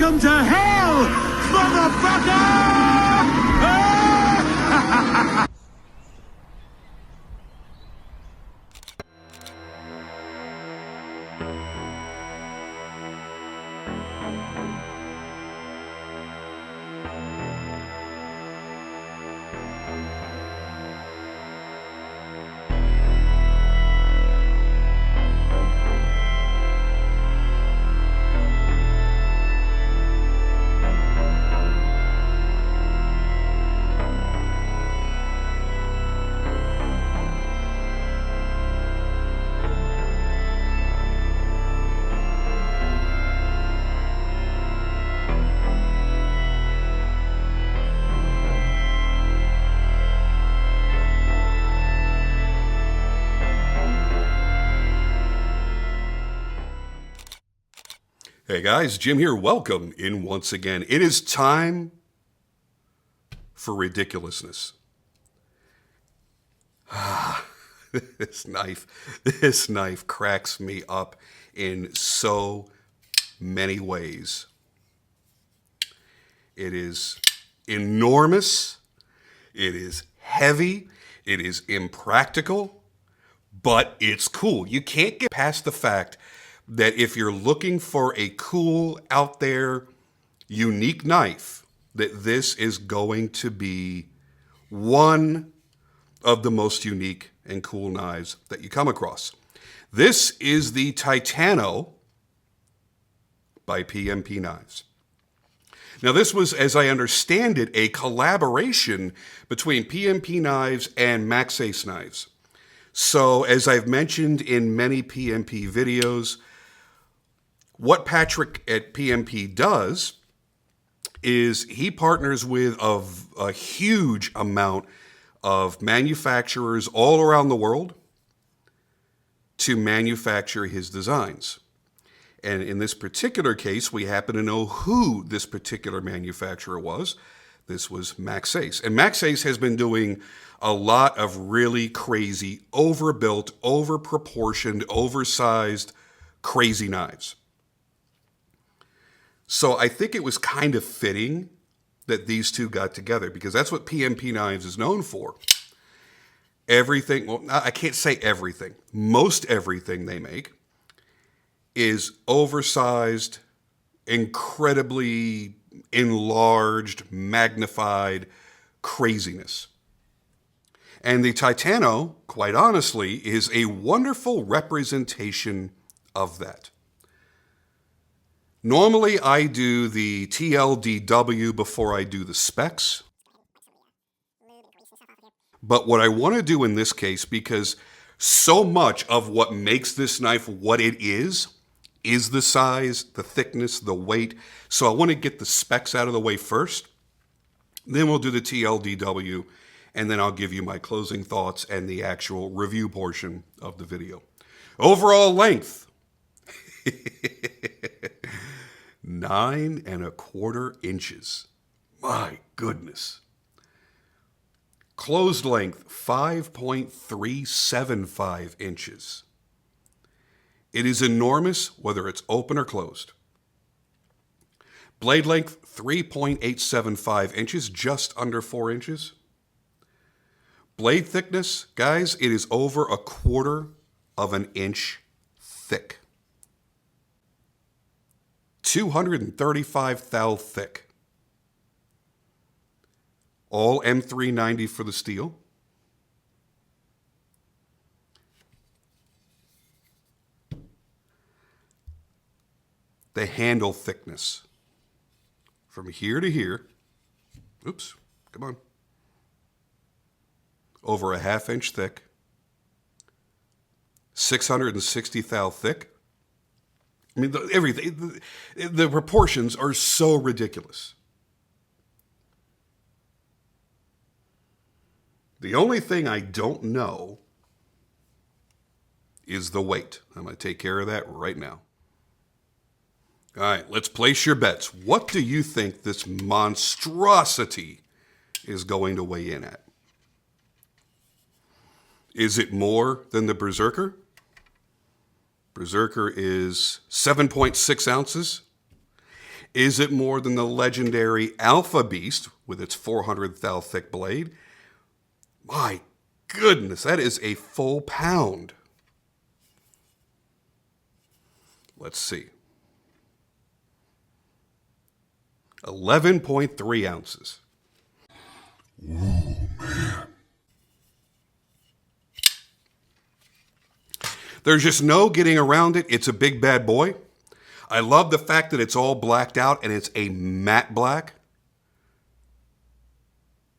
Welcome to hell, motherfucker! Hey guys, Jim here. Welcome in once again. It is time for ridiculousness. This knife cracks me up in so many ways. It is enormous. It is heavy. It is impractical, but it's cool. You can't get past the fact that if you're looking for a cool, out there, unique knife, that this is going to be one of the most unique and cool knives that you come across. This is the Titano by PMP Knives. Now, this was, as I understand it, a collaboration between PMP Knives and Max Ace Knives. So, as I've mentioned in many PMP videos, what Patrick at PMP does is he partners with a huge amount of manufacturers all around the world to manufacture his designs. And in this particular case, we happen to know who this particular manufacturer was. This was Max Ace. And Max Ace has been doing a lot of really crazy, overbuilt, overproportioned, oversized, crazy knives. So I think it was kind of fitting that these two got together because that's what PMP Knives is known for. Everything, well, I can't say everything. Most everything they make is oversized, incredibly enlarged, magnified craziness. And the Titano, quite honestly, is a wonderful representation of that. Normally, I do the TLDW before I do the specs. But what I want to do in this case, because so much of what makes this knife what it is the size, the thickness, the weight. So I want to get the specs out of the way first. Then we'll do the TLDW, and then I'll give you my closing thoughts and the actual review portion of the video. Overall length. 9¼ inches. My goodness. Closed length, 5.375 inches. It is enormous, whether it's open or closed. Blade length, 3.875 inches, just under 4 inches. Blade thickness, guys, it is over 1/4 of an inch thick. 235 thou thick. All M390 for the steel. The handle thickness from here to here, oops, come on, over 1/2 inch thick, 660 thou thick. I mean, everything, the proportions are so ridiculous. The only thing I don't know is the weight. I'm going to take care of that right now. All right, let's place your bets. What do you think this monstrosity is going to weigh in at? Is it more than the Berserker? Berserker is 7.6 ounces. Is it more than the legendary Alpha Beast with its 400 thou thick blade? My goodness, that is a full pound. Let's see. 11.3 ounces. Ooh, man. There's just no getting around it. It's a big bad boy. I love the fact that it's all blacked out and it's a matte black.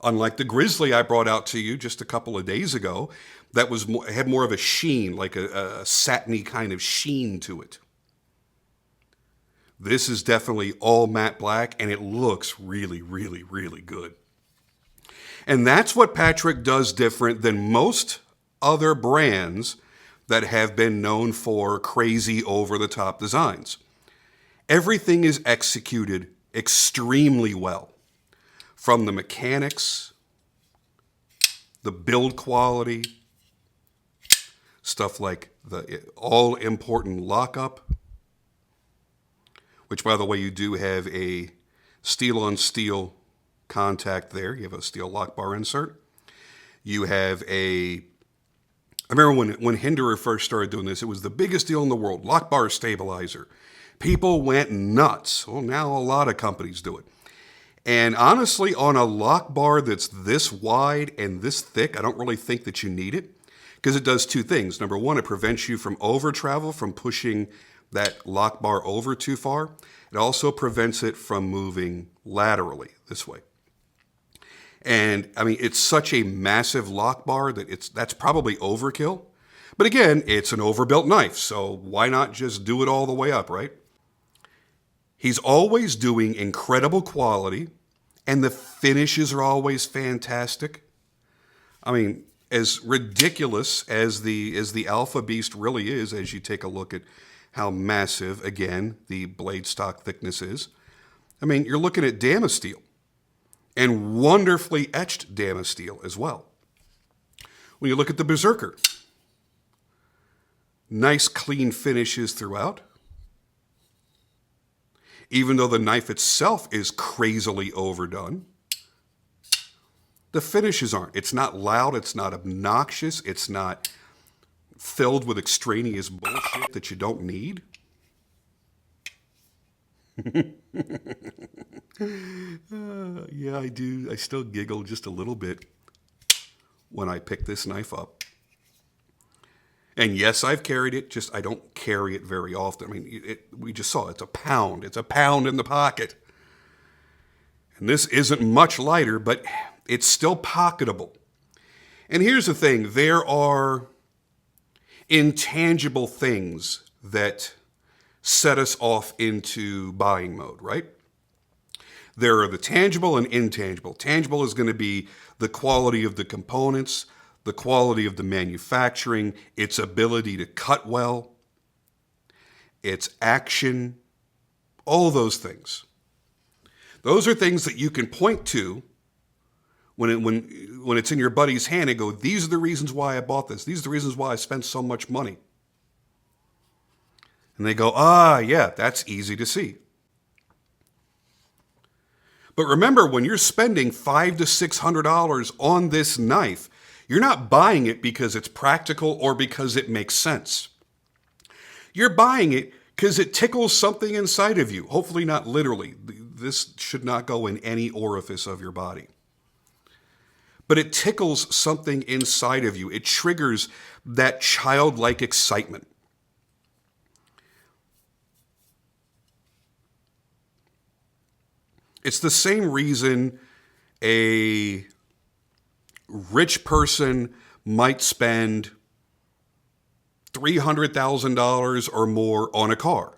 Unlike the Grizzly I brought out to you just a couple of days ago, that had more of a sheen, like a satiny kind of sheen to it. This is definitely all matte black, and it looks really, really, really good. And that's what Patrick does different than most other brands that have been known for crazy over-the-top designs. Everything is executed extremely well. From the mechanics, the build quality, stuff like the all-important lockup, which, by the way, you do have a steel-on-steel contact there. You have a steel lock bar insert. You have I remember when Hinderer first started doing this, it was the biggest deal in the world, lock bar stabilizer. People went nuts. Well, now a lot of companies do it. And honestly, on a lock bar that's this wide and this thick, I don't really think that you need it, because it does two things. Number one, it prevents you from over travel, from pushing that lock bar over too far. It also prevents it from moving laterally this way. And I mean, it's such a massive lock bar that that's probably overkill. But again, it's an overbuilt knife, so why not just do it all the way up, right? He's always doing incredible quality, and the finishes are always fantastic. I mean, as ridiculous as the Alpha Beast really is, as you take a look at how massive, again, the blade stock thickness is. I mean, you're looking at Damasteel, and wonderfully etched Damasteel as well. When you look at the Berserker, nice clean finishes throughout. Even though the knife itself is crazily overdone, the finishes aren't. It's not loud, it's not obnoxious, it's not filled with extraneous bullshit that you don't need. Yeah, I do. I still giggle just a little bit when I pick this knife up. And yes, I've carried it, just I don't carry it very often. I mean, we just saw it's a pound. It's a pound in the pocket. And this isn't much lighter, but it's still pocketable. And here's the thing. There are intangible things that set us off into buying mode, right? There are the tangible and intangible. Tangible is going to be the quality of the components, the quality of the manufacturing, its ability to cut well, its action, all those things. Those are things that you can point to when it's in your buddy's hand and go, these are the reasons why I bought this. These are the reasons why I spent so much money. And they go, yeah, that's easy to see. But remember, when you're spending $500 to $600 on this knife, you're not buying it because it's practical or because it makes sense. You're buying it because it tickles something inside of you. Hopefully not literally. This should not go in any orifice of your body. But it tickles something inside of you. It triggers that childlike excitement. It's the same reason a rich person might spend $300,000 or more on a car.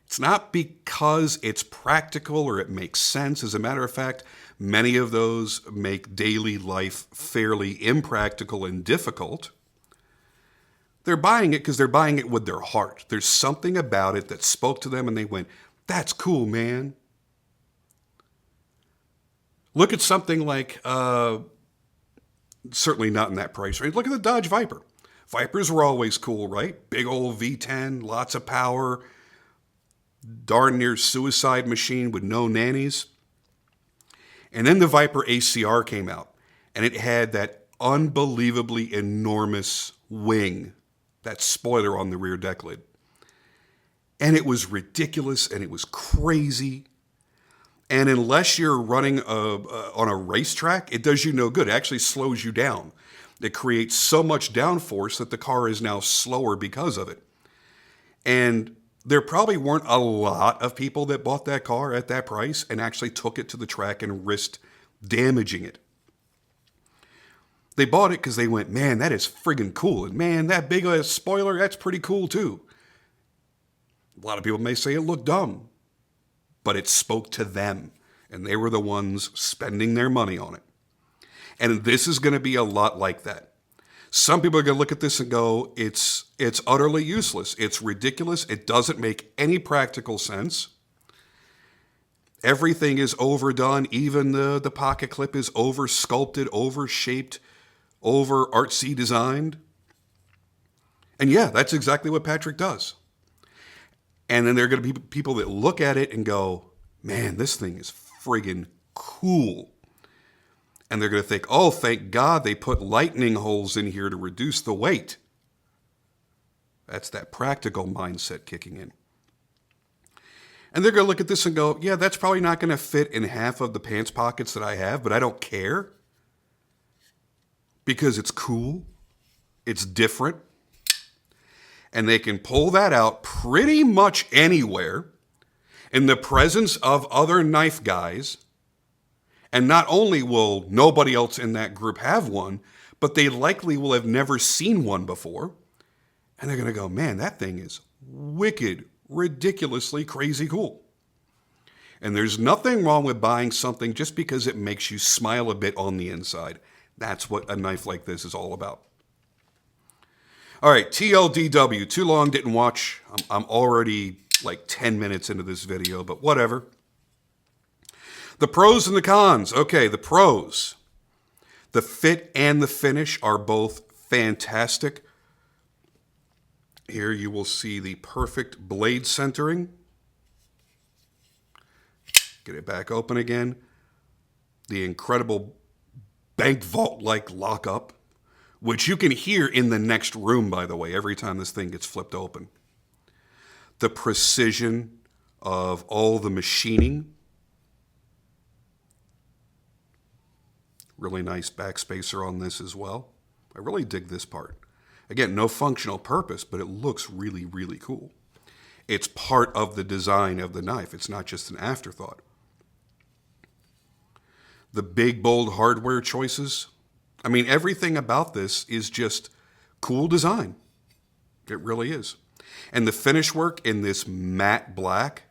It's not because it's practical or it makes sense. As a matter of fact, many of those make daily life fairly impractical and difficult. They're buying it because they're buying it with their heart. There's something about it that spoke to them and they went, that's cool, man. Look at something like, certainly not in that price range. Look at the Dodge Viper. Vipers were always cool, right? Big old V10, lots of power. darn near suicide machine with no nannies. And then the Viper ACR came out, and it had that unbelievably enormous wing, that spoiler on the rear deck lid. And it was ridiculous, and it was crazy. And unless you're running on a racetrack, it does you no good. It actually slows you down. It creates so much downforce that the car is now slower because of it. And there probably weren't a lot of people that bought that car at that price and actually took it to the track and risked damaging it. They bought it because they went, man, that is friggin' cool. And man, that big a spoiler, that's pretty cool too. A lot of people may say it looked dumb, but it spoke to them, and they were the ones spending their money on it. And this is going to be a lot like that. Some people are going to look at this and go, it's utterly useless. It's ridiculous. It doesn't make any practical sense. Everything is overdone. Even the pocket clip is over sculpted, over shaped, over artsy designed. And yeah, that's exactly what Patrick does. And then there are going to be people that look at it and go, man, this thing is friggin' cool. And they're going to think, oh, thank God they put lightning holes in here to reduce the weight. That's that practical mindset kicking in. And they're going to look at this and go, yeah, that's probably not going to fit in half of the pants pockets that I have, but I don't care. Because it's cool. It's different. And they can pull that out pretty much anywhere in the presence of other knife guys. And not only will nobody else in that group have one, but they likely will have never seen one before. And they're going to go, man, that thing is wicked, ridiculously crazy cool. And there's nothing wrong with buying something just because it makes you smile a bit on the inside. That's what a knife like this is all about. All right, TLDW. Too long, didn't watch. I'm already like 10 minutes into this video, but whatever. The pros and the cons. Okay, the pros. The fit and the finish are both fantastic. Here you will see the perfect blade centering. Get it back open again. The incredible bank vault-like lockup, which you can hear in the next room, by the way, every time this thing gets flipped open. The precision of all the machining. Really nice backspacer on this as well. I really dig this part. Again, no functional purpose, but it looks really, really cool. It's part of the design of the knife. It's not just an afterthought. The big, bold hardware choices. I mean, everything about this is just cool design. It really is. And the finish work in this matte black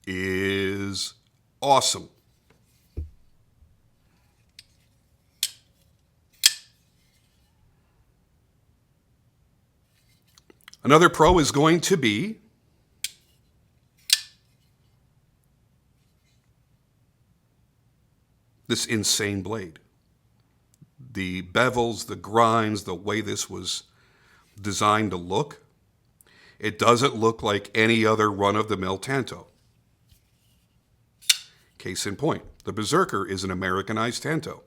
is awesome. Another pro is going to be this insane blade. The bevels, the grinds, the way this was designed to look. It doesn't look like any other run-of-the-mill Tanto. Case in point, the Berserker is an Americanized Tanto.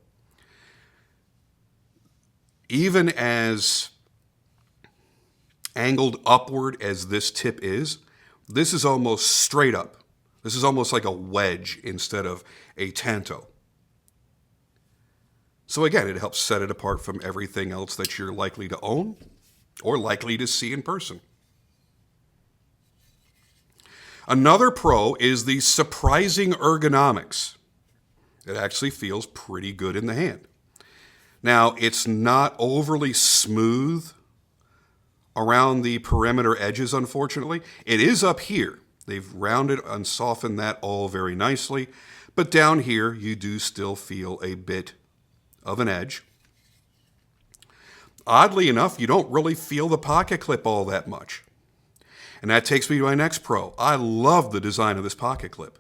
Even as angled upward as this tip is, this is almost straight up. This is almost like a wedge instead of a Tanto. So again, it helps set it apart from everything else that you're likely to own or likely to see in person. Another pro is the surprising ergonomics. It actually feels pretty good in the hand. Now, it's not overly smooth around the perimeter edges, unfortunately. It is up here. They've rounded and softened that all very nicely. But down here, you do still feel a bit of an edge. Oddly enough, you don't really feel the pocket clip all that much. And that takes me to my next pro. I love the design of this pocket clip.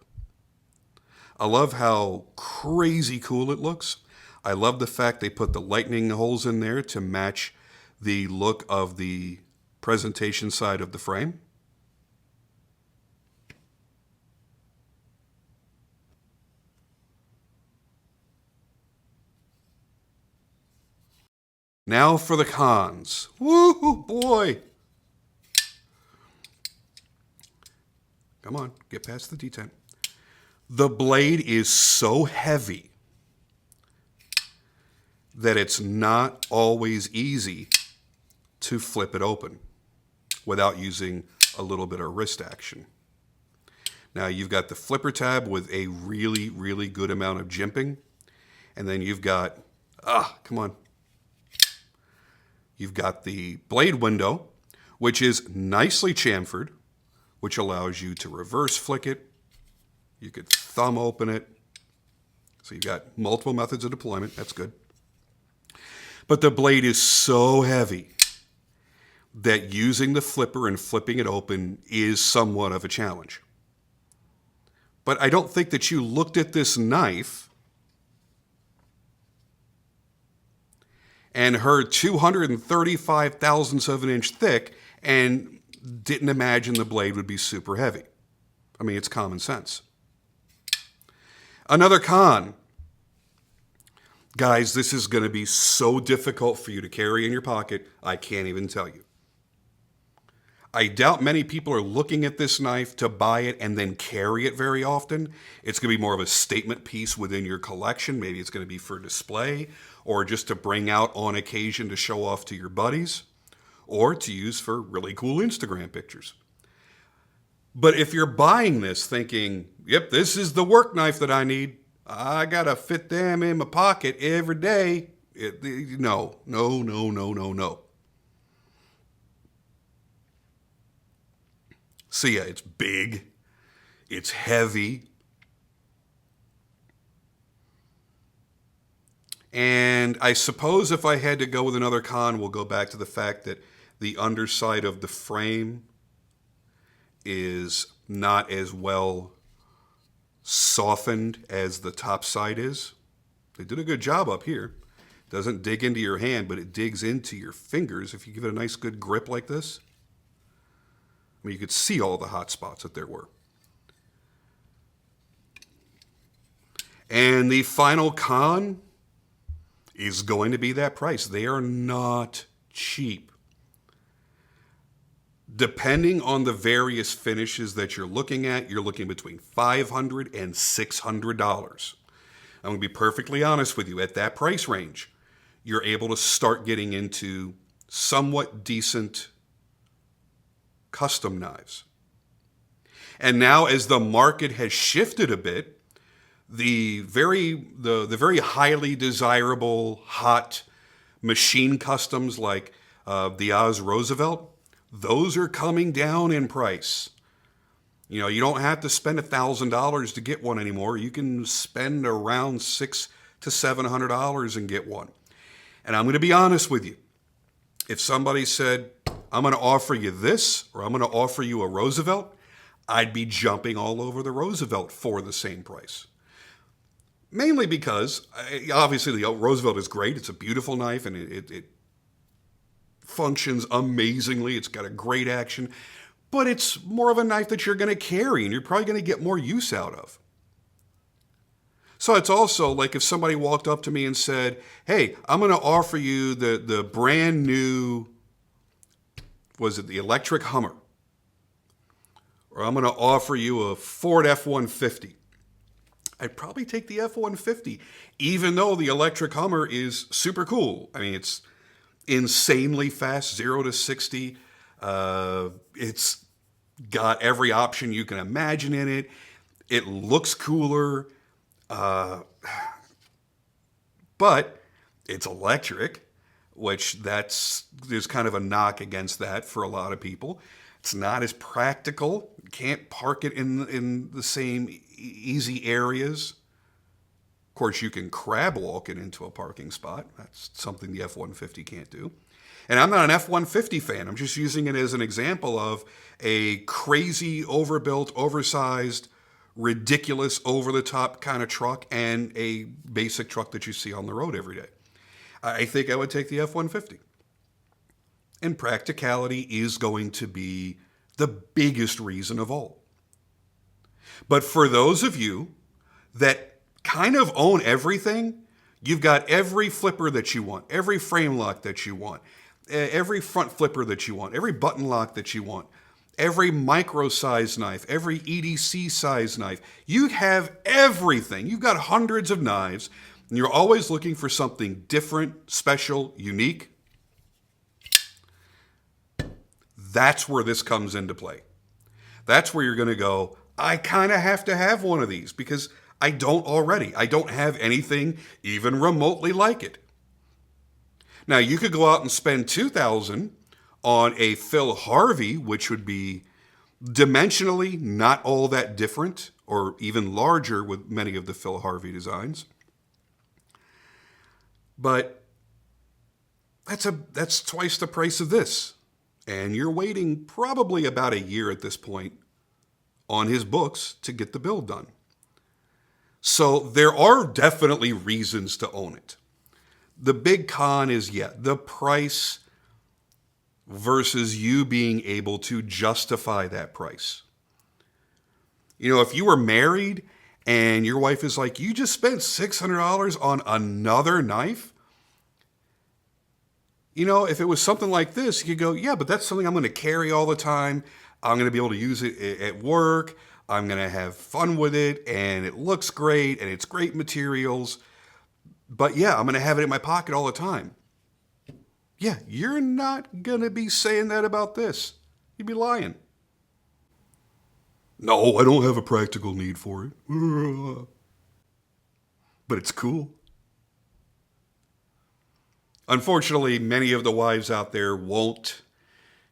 I love how crazy cool it looks. I love the fact they put the lightning holes in there to match the look of the presentation side of the frame. Now for the cons. Woo boy. Come on, get past the detent. The blade is so heavy that it's not always easy to flip it open without using a little bit of wrist action. Now you've got the flipper tab with a really, really good amount of jimping. And then you've got, come on. You've got the blade window, which is nicely chamfered, which allows you to reverse flick it. You could thumb open it. So you've got multiple methods of deployment. That's good. But the blade is so heavy that using the flipper and flipping it open is somewhat of a challenge. But I don't think that you looked at this knife and heard 235 thousandths of an inch thick and didn't imagine the blade would be super heavy. I mean, it's common sense. Another con. Guys, this is going to be so difficult for you to carry in your pocket, I can't even tell you. I doubt many people are looking at this knife to buy it and then carry it very often. It's going to be more of a statement piece within your collection. Maybe it's going to be for display or just to bring out on occasion to show off to your buddies or to use for really cool Instagram pictures. But if you're buying this thinking, yep, this is the work knife that I need, I got to fit them in my pocket every day. No. So yeah, it's big, it's heavy, and I suppose if I had to go with another con, we'll go back to the fact that the underside of the frame is not as well softened as the top side is. They did a good job up here. Doesn't dig into your hand, but it digs into your fingers if you give it a nice good grip like this. I mean, you could see all the hot spots that there were. And the final con is going to be that price. They are not cheap. Depending on the various finishes that you're looking at, you're looking between $500 and $600. I'm going to be perfectly honest with you. At that price range, you're able to start getting into somewhat decent custom knives. And now as the market has shifted a bit, the very highly desirable hot machine customs like the Oz Roosevelt, those are coming down in price. You know, you don't have to spend $1,000 to get one anymore. You can spend around $600 to $700 and get one. And I'm going to be honest with you. If somebody said, I'm going to offer you this, or I'm going to offer you a Roosevelt, I'd be jumping all over the Roosevelt for the same price. Mainly because, obviously, the Roosevelt is great. It's a beautiful knife, and it functions amazingly. It's got a great action. But it's more of a knife that you're going to carry, and you're probably going to get more use out of. So it's also like if somebody walked up to me and said, hey, I'm going to offer you the brand new, was it the electric Hummer? Or I'm going to offer you a Ford F-150. I'd probably take the F-150, even though the electric Hummer is super cool. I mean, it's insanely fast, 0 to 60. It's got every option you can imagine in it. It looks cooler. But it's electric, which there's kind of a knock against that for a lot of people. It's not as practical. You can't park it in the same easy areas. Of course, you can crab walk it into a parking spot. That's something the F-150 can't do. And I'm not an F-150 fan. I'm just using it as an example of a crazy, overbuilt, oversized, ridiculous, over-the-top kind of truck and a basic truck that you see on the road every day. I think I would take the F-150. And practicality is going to be the biggest reason of all. But for those of you that kind of own everything, You've got every flipper that you want, every frame lock that you want, every front flipper that you want, every button lock that you want, every micro size knife, every EDC size knife. You have everything. You've got hundreds of knives, and you're always looking for something different, special, unique. That's where this comes into play. That's where you're going to go, I kind of have to have one of these because I don't already. I don't have anything even remotely like it. Now, you could go out and spend $2,000 on a Phil Harvey, which would be dimensionally not all that different or even larger with many of the Phil Harvey designs. But that's twice the price of this. And you're waiting probably about a year at this point on his books to get the build done. So there are definitely reasons to own it. The big con is, the price versus you being able to justify that price. You know, if you were married and your wife is like, you just spent $600 on another knife. You know, if it was something like this, you could go, yeah, but that's something I'm going to carry all the time. I'm going to be able to use it at work. I'm going to have fun with it, and it looks great, and it's great materials. But yeah, I'm going to have it in my pocket all the time. Yeah, you're not going to be saying that about this. You'd be lying. No, I don't have a practical need for it. But it's cool. Unfortunately, many of the wives out there won't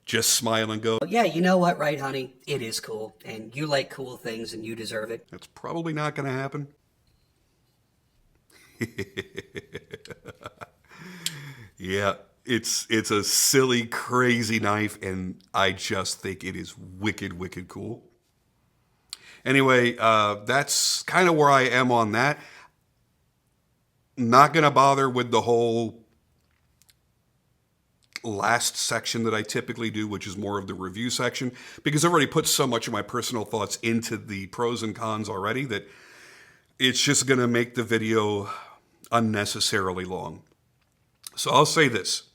just smile and go, yeah, you know what, right, honey? It is cool, and you like cool things, and you deserve it. That's probably not going to happen. Yeah, it's a silly, crazy knife, and I just think it is wicked, wicked cool. Anyway, that's kind of where I am on that. Not going to bother with the whole last section that I typically do, which is more of the review section, because I've already put so much of my personal thoughts into the pros and cons already that it's just going to make the video unnecessarily long. So I'll say this.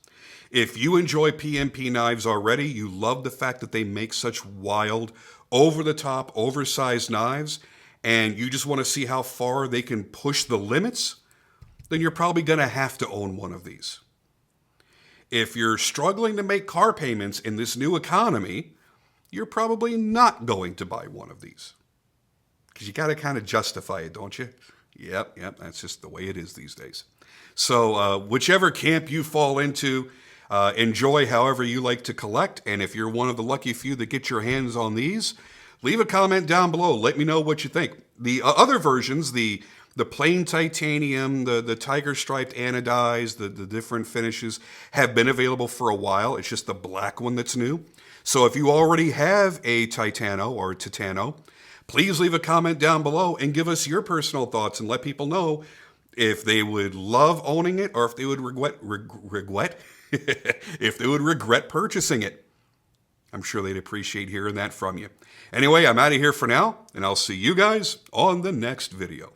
If you enjoy PMP knives already, you love the fact that they make such wild, over-the-top, oversized knives, and you just want to see how far they can push the limits, then you're probably going to have to own one of these. If you're struggling to make car payments in this new economy, you're probably not going to buy one of these. Because you got to kind of justify it, don't you? Yep, that's just the way it is these days. So whichever camp you fall into, enjoy however you like to collect. And if you're one of the lucky few that get your hands on these, leave a comment down below. Let me know what you think. The other versions, the plain titanium, the tiger striped anodized, the different finishes have been available for a while. It's just the black one that's new. So if you already have a Titano or Titano, please leave a comment down below and give us your personal thoughts and let people know if they would love owning it or if they would if they would regret purchasing it. I'm sure they'd appreciate hearing that from you. Anyway, I'm out of here for now, and I'll see you guys on the next video.